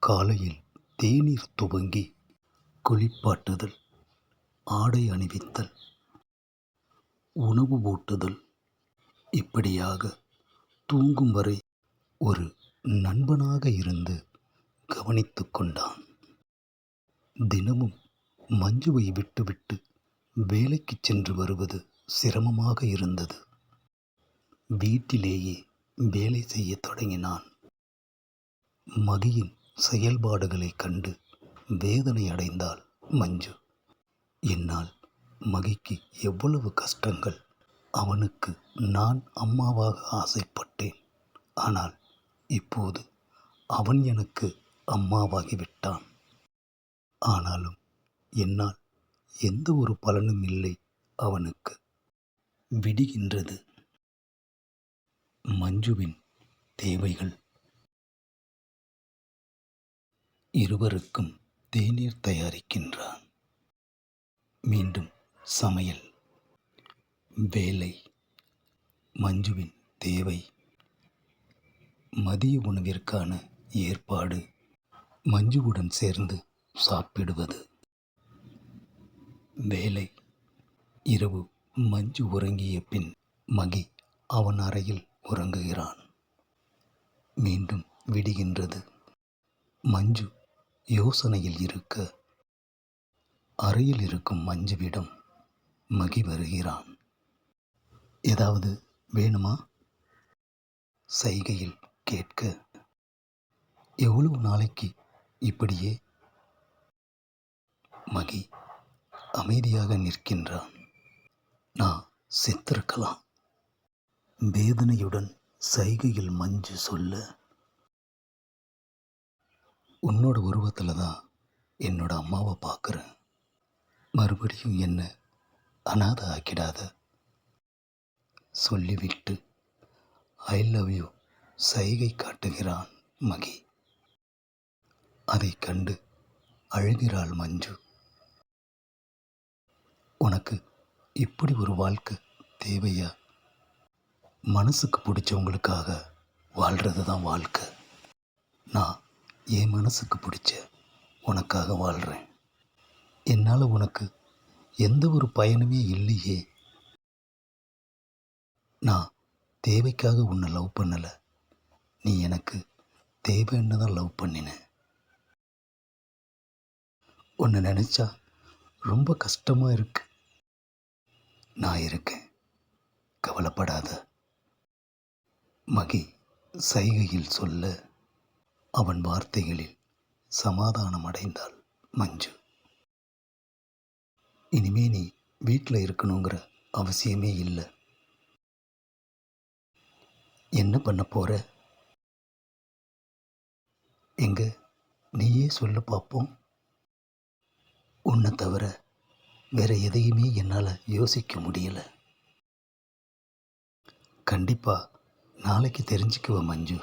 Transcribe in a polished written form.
காலையில் தேநீர் துவங்கி குளிப்பாட்டுதல், ஆடை அணிவித்தல், உணவு ஊட்டுதல், இப்படியாக தூங்கும் வரை ஒரு நண்பனாக இருந்து கவனித்து கொண்டான். தினமும் மஞ்சுவை விட்டுவிட்டு வேலைக்கு சென்று வருவது சிரமமாக இருந்தது. வீட்டிலேயே வேலை செய்ய தொடங்கினான். மகியின் செயல்பாடுகளை கண்டு வேதனை அடைந்தாள் மஞ்சு. என்னால் மகிக்கு எவ்வளவு கஷ்டங்கள். அவனுக்கு நான் அம்மாவாக ஆசைப்பட்டேன். ஆனால் இப்போது அவன் எனக்கு அம்மாவாகிவிட்டான். ஆனாலும் என்னால் எந்த ஒரு பலனும் இல்லை அவனுக்கு. விடுகின்றது. மஞ்சுவின் தேவைகள். இருவருக்கும் தேநீர் தயாரிக்கின்றான். மீண்டும் சமையல், வேலை, மஞ்சுவின் தேவை, மதிய உணவிற்கான ஏற்பாடு, மஞ்சுவுடன் சேர்ந்து சாப்பிடுவது, வேலை. இரவு மஞ்சு உறங்கிய பின் மகி அவன் அறையில் உறங்குகிறான். மீண்டும் விடுகின்றது. மஞ்சு யோசனையில் இருக்க அறையில் இருக்கும் மஞ்சுவிடம் மகி வருகிறான். ஏதாவது வேணுமா? சைகையில் கேட்க, எவ்வளவு நாளைக்கு இப்படியே? மகி அமைதியாக நிற்கின்றான். நான் செத்திருக்கலாம். வேதனையுடன் சைகையில் மஞ்சு சொல்ல, உன்னோட உருவத்தில் தான் என்னோட அம்மாவை பார்க்குறேன். மறுபடியும் என்ன அனாதை ஆக்கிடாத சொல்லிவிட்டு ஐ லவ் யூ சைகை காட்டுகிறான் மகி. அதை கண்டு அழுகிறாள் மஞ்சு. உனக்கு இப்படி ஒரு வாழ்க்கை தேவையா? மனசுக்கு பிடிச்சவங்களுக்காக வாழ்கிறது தான் வாழ்க்கை. நான் என் மனசுக்கு பிடிச்ச உனக்காக வாழ்கிறேன். என்னால் உனக்கு எந்த ஒரு பயனுமே இல்லையே. நான் தேவைக்காக உன்னை லவ் பண்ணலை. நீ எனக்கு தேவைன்னு தான் லவ் பண்ணினேன். உன்னை நினச்சா ரொம்ப கஷ்டமாக இருக்கு. நான் இருக்கேன், கவலைப்படாத. மகி சைகையில் சொல்ல, அவன் வார்த்தைகளில் சமாதானம் அடைந்தாள் மஞ்சு. இனிமே நீ வீட்டில் இருக்கணுங்கிற அவசியமே இல்லை. என்ன பண்ண போற? எங்க நீயே சொல்லு பார்ப்போம். உன்னை தவிர வேற எதையுமே என்னால் யோசிக்க முடியலை. கண்டிப்பாக நாளைக்கு தெரிஞ்சுக்குவ மஞ்சு.